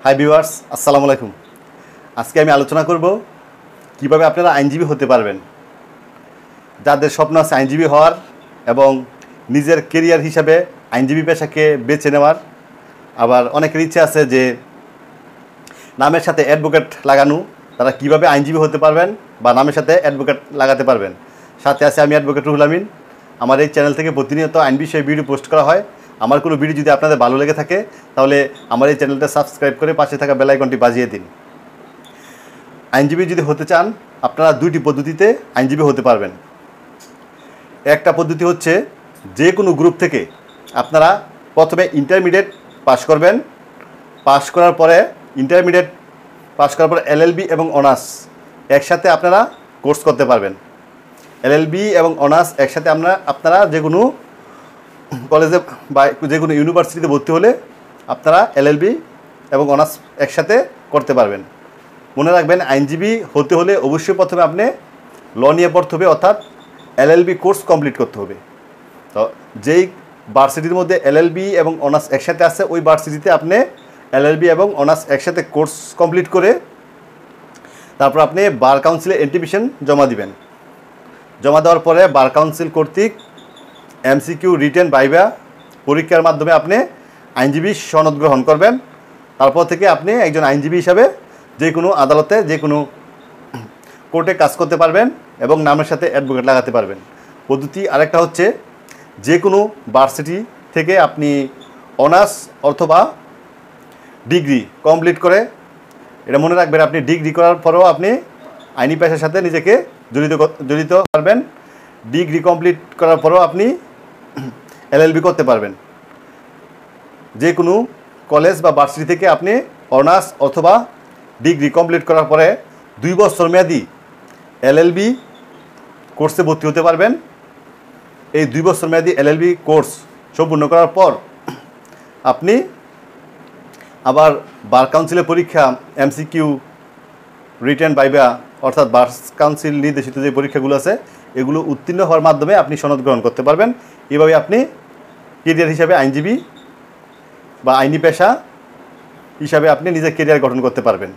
Hi viewers, আসসালামু আলাইকুম। আজকে আমি আলোচনা করব কিভাবে আপনারা আইনজীবী হতে পারবেন। যাদের স্বপ্ন আছে আইনজীবী হওয়ার এবং নিজের কেরিয়ার হিসাবে আইনজীবী পেশাকে বেছে নেওয়ার, আবার অনেকের ইচ্ছে আছে যে নামের সাথে অ্যাডভোকেট লাগানো, তারা কিভাবে আইনজীবী হতে পারবেন বা নামের সাথে অ্যাডভোকেট লাগাতে পারবেন। সাথে আছে আমি অ্যাডভোকেট রুহুল আমিন। আমার এই চ্যানেল থেকে প্রতিনিয়ত আইন বিষয়ে ভিডিও পোস্ট করা হয়। আমার কোনো ভিডিও যদি আপনাদের ভালো লেগে থাকে তাহলে আমার এই চ্যানেলটা সাবস্ক্রাইব করে পাশে থাকা বেল আইকনটি বাজিয়ে দিন। আইনজীবী যদি হতে চান আপনারা দুইটি পদ্ধতিতে আইনজীবী হতে পারবেন। একটা পদ্ধতি হচ্ছে যে কোনো গ্রুপ থেকে আপনারা প্রথমে ইন্টারমিডিয়েট পাশ করবেন। পাশ করার পরে ইন্টারমিডিয়েট পাশ করার পরে এলএলবি এবং অনার্স একসাথে আপনারা কোর্স করতে পারবেন। এলএলবি এবং অনার্স একসাথে আপনারা যে কোনো কলেজে বা যে কোনো ইউনিভার্সিটিতে ভর্তি হলে আপনারা এলএলবি এবং অনার্স একসাথে করতে পারবেন। মনে রাখবেন, আইনজীবী হতে হলে অবশ্যই প্রথমে আপনি ল নিয়ে পড়তে হবে, অর্থাৎ এলএলবি কোর্স কমপ্লিট করতে হবে। তো যেই ভার্সিটির মধ্যে এলএলবি এবং অনার্স একসাথে আছে ওই ভার্সিটিতে আপনি এলএলবি এবং অনার্স একসাথে কোর্স কমপ্লিট করে তারপর আপনি বার কাউন্সিলে এন্ট্রিবিউশন জমা দিবেন। জমা দেওয়ার পরে বার কাউন্সিল কর্তৃক এমসিকিউ রিটেন ভাইভা পরীক্ষার মাধ্যমে আপনি আইনজীবী সনদ গ্রহণ করবেন। তারপর থেকে আপনি একজন আইনজীবী হিসাবে যে কোনো আদালতে যে কোনো কোর্টে কাজ করতে পারবেন এবং নামের সাথে অ্যাডভোকেট লাগাতে পারবেন। পদ্ধতি আরেকটা হচ্ছে যে কোনো ভার্সিটি থেকে আপনি অনার্স অথবা ডিগ্রি কমপ্লিট করে, এটা মনে রাখবেন, আপনি ডিগ্রি করার পরেও আপনি আইনি পেশার সাথে নিজেকে জড়িত পারবেন। ডিগ্রি কমপ্লিট করার পরেও আপনি এলএলবি করতে পারবেন। যে কোনো কলেজ বা ভার্সিটি থেকে আপনি অনার্স অথবা ডিগ্রি কমপ্লিট করার পরে 2 বছর মেয়াদি এলএলবি কোর্সে ভর্তি হতে পারবেন। এই 2 বছর মেয়াদি এলএলবি কোর্স সম্পূর্ণ করার পর আপনি আবার বার কাউন্সিলের পরীক্ষা এমসিকিউ রিটেন ভাইভা অর্থাৎ বার কাউন্সিল নির্দেশিত যে পরীক্ষাগুলো আছে এগুলো উত্তীর্ণ হওয়ার মাধ্যমে আপনি সনদ গ্রহণ করতে পারবেন। এভাবে আপনি কেরিয়ার হিসাবে আইনজীবী বা আইনি পেশা হিসাবে আপনি নিজের কেরিয়ার গঠন করতে পারবেন।